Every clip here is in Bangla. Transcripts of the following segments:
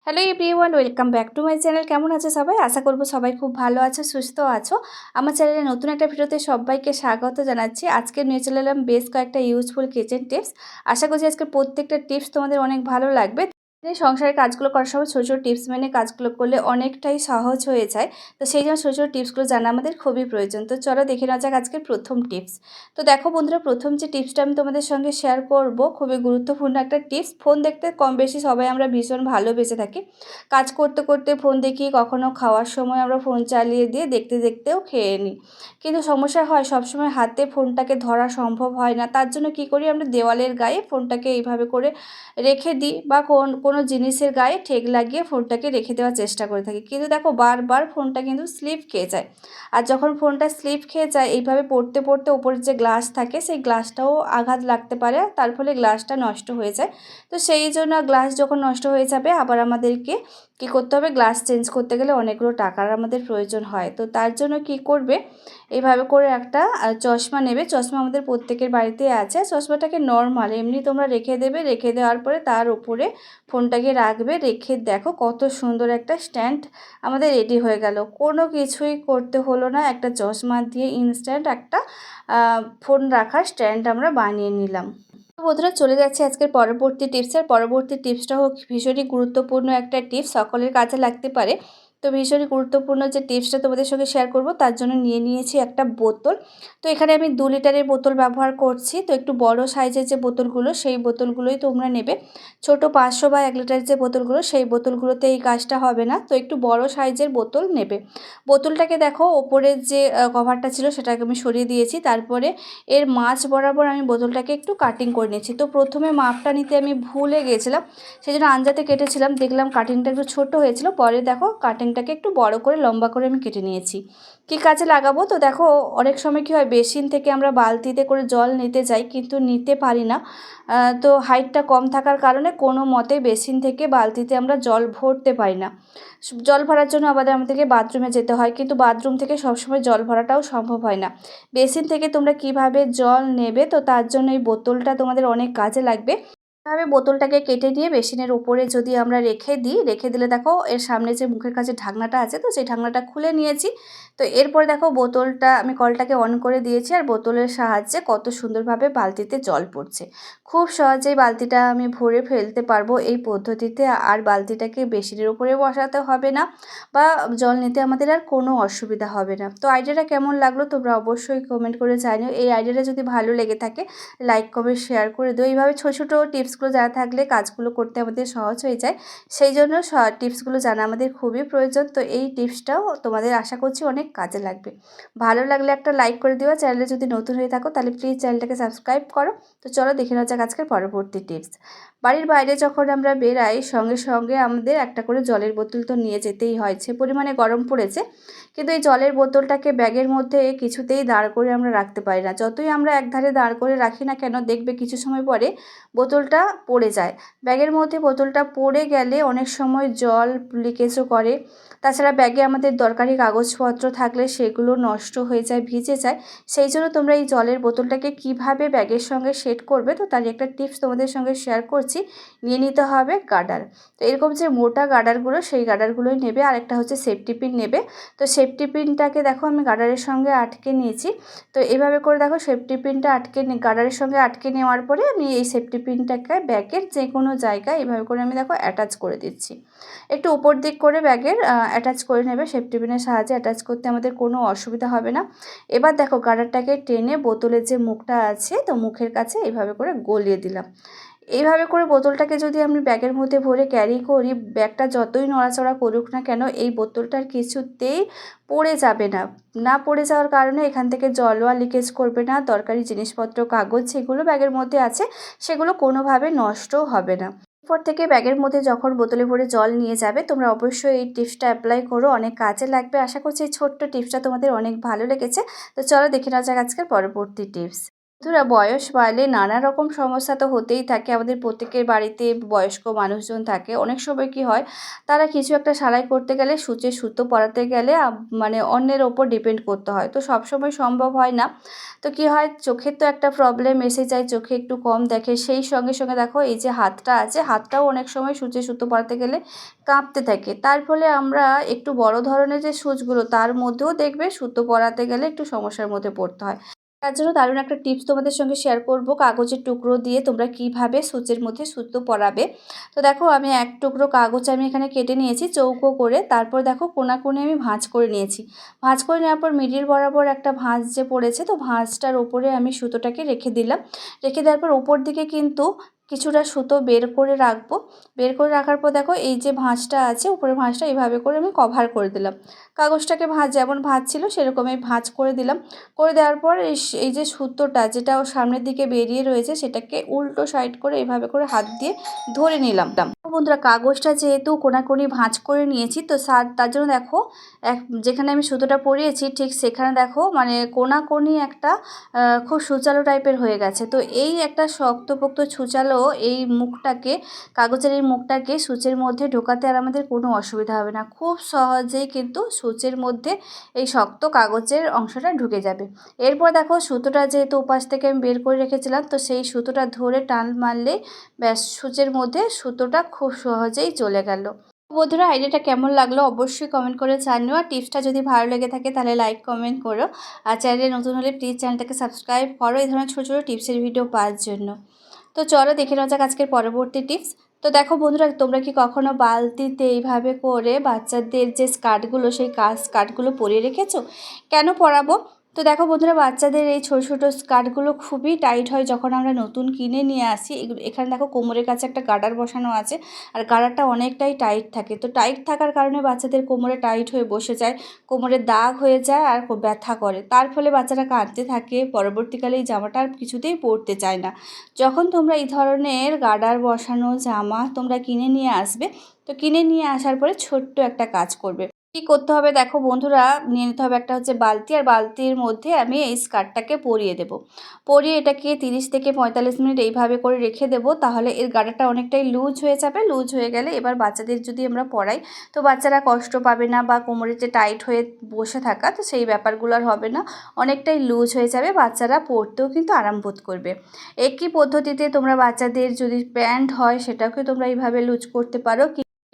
Hello everyone, welcome back to my channel. কেমন আছো সবাই? আশা করবো সবাই খুব ভালো আছো, সুস্থ আছো। আমার চ্যানেলে নতুন একটা ভিডিওতে সবাইকে স্বাগত জানাচ্ছি। আজকে নিয়ে চলে এলাম বেশ কয়েকটা ইউজফুল কিচেন টিপস। আশা করছি আজকে প্রত্যেকটা টিপস তোমাদের অনেক ভালো লাগবে। সংসারের কাজগুলো করার সময় ছোটো ছোটো টিপস মেনে কাজগুলো করলে অনেকটাই সহজ হয়ে যায়। তো সেই জন্য ছোটো ছোটো টিপসগুলো জানা আমাদের খুবই প্রয়োজন। তো চলো দেখে নেওয়া যাক আজকের প্রথম টিপস। তো দেখো বন্ধুরা, প্রথম যে টিপসটা আমি তোমাদের সঙ্গে শেয়ার করব খুবই গুরুত্বপূর্ণ একটা টিপস। ফোন দেখতে কম বেশি সবাই আমরা ভীষণ ভালোবেসে থাকি। কাজ করতে করতে ফোন দেখি, কখনো খাওয়ার সময় আমরা ফোন চালিয়ে দিয়ে দেখতে দেখতেও খেয়ে নিই। কিন্তু সমস্যা হয় সবসময় হাতে ফোনটাকে ধরা সম্ভব হয় না। তার জন্য কী করি, আমরা দেওয়ালের গায়ে ফোনটাকে এইভাবে করে রেখে দিই বা কোনো জিনিসের গায়ে ঠেক লাগিয়ে ফোনটাকে রেখে দেওয়ার চেষ্টা করে থাকি। কিন্তু দেখো বারবার ফোনটা কিন্তু স্লিপ খেয়ে যায়। আর যখন ফোনটা স্লিপ খেয়ে যায় এইভাবে পড়তে পড়তে ওপরের যে গ্লাস থাকে সেই গ্লাসটাও আঘাত লাগতে পারে, তার ফলে গ্লাসটা নষ্ট হয়ে যায়। তো সেই জন্য গ্লাস যখন নষ্ট হয়ে যাবে আবার আমাদেরকে কী করতে হবে, গ্লাস চেঞ্জ করতে গেলে অনেকগুলো টাকার আমাদের প্রয়োজন হয়। তো তার জন্য কী করবে, এইভাবে করে একটা চশমা নেবে। চশমা আমাদের প্রত্যেকের বাড়িতে আছে। চশমাটাকে নর্মাল এমনি তোমরা রেখে দেবে, রেখে দেওয়ার পরে তার উপরে ফোনটাকে রাখবে। রেখে দেখো কত সুন্দর একটা স্ট্যান্ড আমাদের রেডি হয়ে গেল। কোনো কিছুই করতে হলো না, একটা চশমা দিয়ে ইনস্ট্যান্ট একটা ফোন রাখার স্ট্যান্ড আমরা বানিয়ে নিলাম। বন্ধুরা, চলে যাচ্ছে আজকের পরবর্তী টিপসের। পরবর্তী টিপসটা হোক ভীষণই গুরুত্বপূর্ণ একটা টিপস, সকলের কাজে লাগতে পারে। তো ভীষণই গুরুত্বপূর্ণ যে টিপসটা তোমাদের সঙ্গে শেয়ার করব তার জন্য নিয়ে নিয়েছি একটা বোতল। তো এখানে আমি 2 লিটারের বোতল ব্যবহার করছি। তো একটু বড় সাইজের যে বোতলগুলো সেই বোতলগুলোই তোমরা নেবে। ছোট 500 বা 1 লিটারের যে বোতলগুলো সেই বোতলগুলোতে এই কাজটা হবে না। তো একটু বড় সাইজের বোতল নেবে। বোতলটাকে দেখো ওপরের যে কভারটা ছিল সেটাকে আমি সরিয়ে দিয়েছি। তারপরে এর মাঝ বরাবর আমি বোতলটাকে একটু কাটিং করে নিয়েছি। তো প্রথমে মাপটা নিতে আমি ভুলে গিয়েছিলাম, সেই জন্য আন্দাজে কেটেছিলাম, দেখলাম কাটিংটা একটু ছোটো হয়েছিল। পরে দেখো কাটিংটাকে একটু বড় করে লম্বা করে আমি কেটে নিয়েছি। কী কাজে লাগাবো, তো দেখো অনেক সময় কী হয়, বেসিন থেকে আমরা বালতিতে করে জল নিতে যাই কিন্তু নিতে পারি না। তো হাইটটা কম থাকার কারণে কোনো মতে বেসিন থেকে বালতিতে আমরা জল ভরতে পারি না। জল ভরার জন্য আমাদেরকে বাথরুমে যেতে হয়, কিন্তু বাথরুম থেকে সবসময় জল ভরাটাও সম্ভব হয় না। বেসিন থেকে তোমরা কিভাবে জল নেবে, তো তার জন্য এই বোতলটা তোমাদের অনেক কাজে লাগবে। এভাবে বোতলটাকে কেটে নিয়ে বেসিনের উপরে যদি আমরা রেখে দিই, রেখে দিলে দেখো এর সামনে যে মুখের কাছে ঢাকনাটা আছে, তো সেই ঢাকনাটা খুলে নিয়েছি। তো এরপরে দেখো বোতলটা আমি কলটাকে অন করে দিয়েছি আর বোতলের সাহায্যে কত সুন্দরভাবে বালতিতে জল পড়ছে। খুব সহজেই বালতিটা আমি ভরে ফেলতে পারবো এই পদ্ধতিতে। আর বালতিটাকে বেসিনের উপরে বসাতে হবে না বা জল নিতে আমাদের আর কোনো অসুবিধা হবে না। তো আইডিয়াটা কেমন লাগলো তোমরা অবশ্যই কমেন্ট করে জানিও। এই আইডিয়াটা যদি ভালো লেগে থাকে লাইক কমেন্ট শেয়ার করে দিও। এইভাবে ছোটো ছোটো টিপসগুলো জানা থাকলে কাজগুলো করতে আমাদের সহজ হয়ে যায়। সেই জন্য টিপসগুলো জানা আমাদের খুবই প্রয়োজন। তো এই টিপসটাও তোমাদের আশা করছি অনেক কাজে লাগবে। ভালো লাগলে একটা লাইক করে দিও। চ্যানেলে যদি নতুন হয়ে থাকো তাহলে প্লিজ চ্যানেলটাকে সাবস্ক্রাইব করো। তো চলো দেখে নেওয়া যাক আজকের পরবর্তী টিপস। বাড়ির বাইরে যখন আমরা বেরাই সঙ্গে সঙ্গে আমাদের একটা করে জলের বোতল তো নিয়ে যেতেই হয়। যে পরিমাণে গরম পড়েছে, কিন্তু এই জলের বোতলটাকে ব্যাগের মধ্যে কিছুতেই দাঁড় করে আমরা রাখতে পারি না। যতই আমরা একধারে দাঁড় করে রাখি না কেন, দেখবে কিছু সময় পরে বোতলটা পড়ে যায়। ব্যাগের মধ্যে বোতলটা পড়ে গেলে অনেক সময় জল লিকেজও করে। তাছাড়া ব্যাগে আমাদের দরকারি কাগজপত্র থাকলে সেগুলো নষ্ট হয়ে যায়, ভিজে যায়। সেই জন্য তোমরা এই জলের বোতলটাকে কিভাবে ব্যাগের সঙ্গে সেট করবে, তো তার একটা টিপস তোমাদের সঙ্গে শেয়ার করছি। নিয়ে নিতে হবে গার্ডার। তো এরকম যে মোটা গার্ডারগুলো সেই গার্ডারগুলোই নেবে। আরেকটা হচ্ছে সেফটি পিন নেবে। তো সেফটি পিনটাকে দেখো আমি গার্ডারের সঙ্গে আটকে নিয়েছি। তো এভাবে করে দেখো সেফটি পিনটা গার্ডারের সঙ্গে আটকে নেওয়ার পরে আমি এই সেফটি পিনটাকে ব্যাগের যে কোনো জায়গায় এভাবে করে আমি দেখো অ্যাটাচ করে দিচ্ছি। একটু উপর দিক করে ব্যাগের অ্যাটাচ করে নেবে। সেফটি পিনের সাহায্যে অ্যাটাচ করতে আমাদের কোনো অসুবিধা হবে না। এবার দেখো গার্ডারটাকে টেনে বোতলের যে মুখটা আছে তো মুখের কাছে এইভাবে করে গলিয়ে দিলাম। এইভাবে করে বোতলটাকে যদি আমি ব্যাগের মধ্যে ভরে ক্যারি করি, ব্যাগটা যতই নড়াচড়া করুক না কেন এই বোতলটার কিছুতেই পড়ে যাবে না। না পড়ে যাওয়ার কারণে এখান থেকে জলও আর লিকেজ করবে না। দরকারি জিনিসপত্র, কাগজ যেগুলো ব্যাগের মধ্যে আছে সেগুলো কোনোভাবে নষ্টও হবে না। এরপর থেকে ব্যাগের মধ্যে যখন বোতলে ভরে জল নিয়ে যাবে তোমরা অবশ্যই এই টিপসটা অ্যাপ্লাই করো, অনেক কাজে লাগবে। আশা করছি এই ছোট্ট টিপসটা তোমাদের অনেক ভালো লেগেছে। তো চলো দেখে নেওয়া যাক আজকের পরবর্তী টিপস। বন্ধুরা বয়স বাড়লে নানা রকম সমস্যা তো হতেই থাকে। আমাদের প্রত্যেকের বাড়িতে বয়স্ক মানুষজন থাকে। অনেক সময় কি হয়, তারা কিছু একটা সেলাই করতে গেলে সূচে সুতো পরাতে গেলে মানে অন্যের ওপর ডিপেন্ড করতে হয়। তো সবসময় সম্ভব হয় না। তো কি হয়, চোখের তো একটা প্রবলেম এসে যায়, চোখে একটু কম দেখে। সেই সঙ্গে সঙ্গে দেখো এই যে হাতটা আছে, হাতটাও অনেক সময় সূচে সুতো পরাতে গেলে কাঁপতে থাকে। তার ফলে আমরা একটু বড় ধরনের যে সূচগুলো, তার মধ্যেও দেখবে সুতো পরাতে গেলে একটু সমস্যার মধ্যে পড়তে হয়। তার জন্য দারুণ একটা টিপস তোমাদের সঙ্গে শেয়ার করব, কাগজের টুকরো দিয়ে তোমরা কিভাবে সূচের মধ্যে সুতো পরাবে। তো দেখো আমি এক টুকরো কাগজ আমি এখানে কেটে নিয়েছি চৌকো করে। তারপর দেখো কোণে আমি ভাঁজ করে নিয়েছি। ভাঁজ করে নেওয়ার পর মিডিল বরাবর একটা ভাঁজ যে পড়েছে, তো ভাঁজটার ওপরে আমি সুতোটাকে রেখে দিলাম। রেখে দেওয়ার পর ওপর দিকে কিন্তু কিছুটা সুতো বের করে রাখবো। বের করে রাখার পর দেখো এই যে ভাঁজটা আছে, উপরের ভাঁজটা এইভাবে করে আমি কভার করে দিলাম। কাগজটাকে যেমন ভাঁজ ছিল সেরকমই ভাঁজ করে দিলাম। করে দেওয়ার পর এই যে সুতোটা যেটা ওর সামনের দিকে বেরিয়ে রয়েছে, সেটাকে উল্টো সাইড করে এইভাবে করে হাত দিয়ে ধরে নিলাম। বন্ধুরা কাগজটা যেহেতু কোনাকুনি ভাঁজ করে নিয়েছি, তো তার জন্য দেখো যেখানে আমি সুতোটা পরিয়েছি ঠিক সেখানে দেখো মানে কোনাকুনি একটা খুব সূচালো টাইপের হয়ে গেছে। তো এই একটা শক্তপোক্ত সূচালো এই মুখটাকে, কাগজের এই মুখটাকে সূচের মধ্যে ঢোকাতে আর আমাদের কোনো অসুবিধা হবে না। খুব সহজেই কিন্তু সূচের মধ্যে এই শক্ত কাগজের অংশটা ঢুকে যাবে। এরপর দেখো সুতোটা যেহেতু উপাস থেকে আমি বের করে রেখেছিলাম, তো সেই সুতোটা ধরে টান মারলেই ব্যাস সূচের মধ্যে সুতোটা খুব সহজেই চলে গেল। বন্ধুরা আইডিয়াটা কেমন লাগলো অবশ্যই কমেন্ট করে জানিও। আর টিপসটা যদি ভালো লেগে থাকে তাহলে লাইক কমেন্ট করো। আর চ্যানেলে নতুন হলে প্লিজ চ্যানেলটাকে সাবস্ক্রাইব করো এই ধরনের ছোটো ছোটো টিপসের ভিডিও পাওয়ার জন্য। তো চলো দেখে নেওয়া যাক আজকের পরবর্তী টিপস। তো দেখো বন্ধুরা, তোমরা কি কখনো বালতিতে এইভাবে করে বাচ্চাদের যে স্কার্টগুলো, সেই স্কার্টগুলো পরিয়ে রেখেছো? কেন পরাবো? তো দেখো বন্ধুরা, বাচ্চাদের এই ছোটো ছোটো স্কার্টগুলো খুবই টাইট হয় যখন আমরা নতুন কিনে নিয়ে আসি। এখানে দেখো কোমরের কাছে একটা গার্ডার বসানো আছে, আর গার্ডারটা অনেকটাই টাইট থাকে। তো টাইট থাকার কারণে বাচ্চাদের কোমরে টাইট হয়ে বসে যায়, কোমরে দাগ হয়ে যায় আর ব্যথা করে। তার ফলে বাচ্চারা কাঁদতে থাকে, পরবর্তীকালে এই জামাটা আর কিছুতেই পরতে চায় না। যখন তোমরা এই ধরনের গার্ডার বসানো জামা তোমরা কিনে নিয়ে আসবে, তো কিনে নিয়ে আসার পরে ছোট্ট একটা কাজ করবে। কী করতে হবে দেখো বন্ধুরা, নিয়ে নিতে হবে একটা হচ্ছে বালতি, আর বালতির মধ্যে আমি এই স্কার্টটাকে পরিয়ে দেবো। পরিয়ে এটাকে 30 থেকে 45 মিনিট এইভাবে করে রেখে দেবো। তাহলে এর গার্ডারটা অনেকটাই লুজ হয়ে যাবে। লুজ হয়ে গেলে এবার বাচ্চাদের যদি আমরা পরাই, তো বাচ্চারা কষ্ট পাবে না, বা কোমরে যে টাইট হয়ে বসে থাকা, তো সেই ব্যাপারগুলো আর হবে না। অনেকটাই লুজ হয়ে যাবে, বাচ্চারা পরতেও কিন্তু আরাম বোধ করবে। একই পদ্ধতিতে তোমরা বাচ্চাদের যদি প্যান্ট হয় সেটাকে তোমরা এইভাবে লুজ করতে পারো,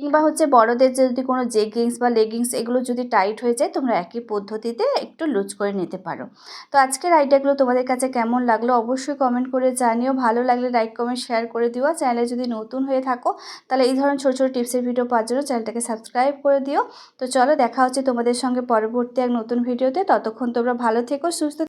কিংবা হচ্ছে বড়দের যদি কোনো জেগিংস বা লেগিংস এগুলো যদি টাইট হয়ে যায়, তোমরা একই পদ্ধতিতে একটু লুজ করে নিতে পারো। তো আজকের আইডিয়াগুলো তোমাদের কাছে কেমন লাগলো অবশ্যই কমেন্ট করে জানিও। ভালো লাগলে লাইক কমেন্ট শেয়ার করে দিও। চ্যানেলে যদি নতুন হয়ে থাকো তাহলে এই ধরনের ছোটো ছোটো টিপসের ভিডিও পাওয়ার জন্য চ্যানেলটাকে সাবস্ক্রাইব করে দিও। তো চলো দেখা হচ্ছে তোমাদের সঙ্গে পরবর্তী এক নতুন ভিডিওতে। ততক্ষণ তোমরা ভালো থেকো, সুস্থ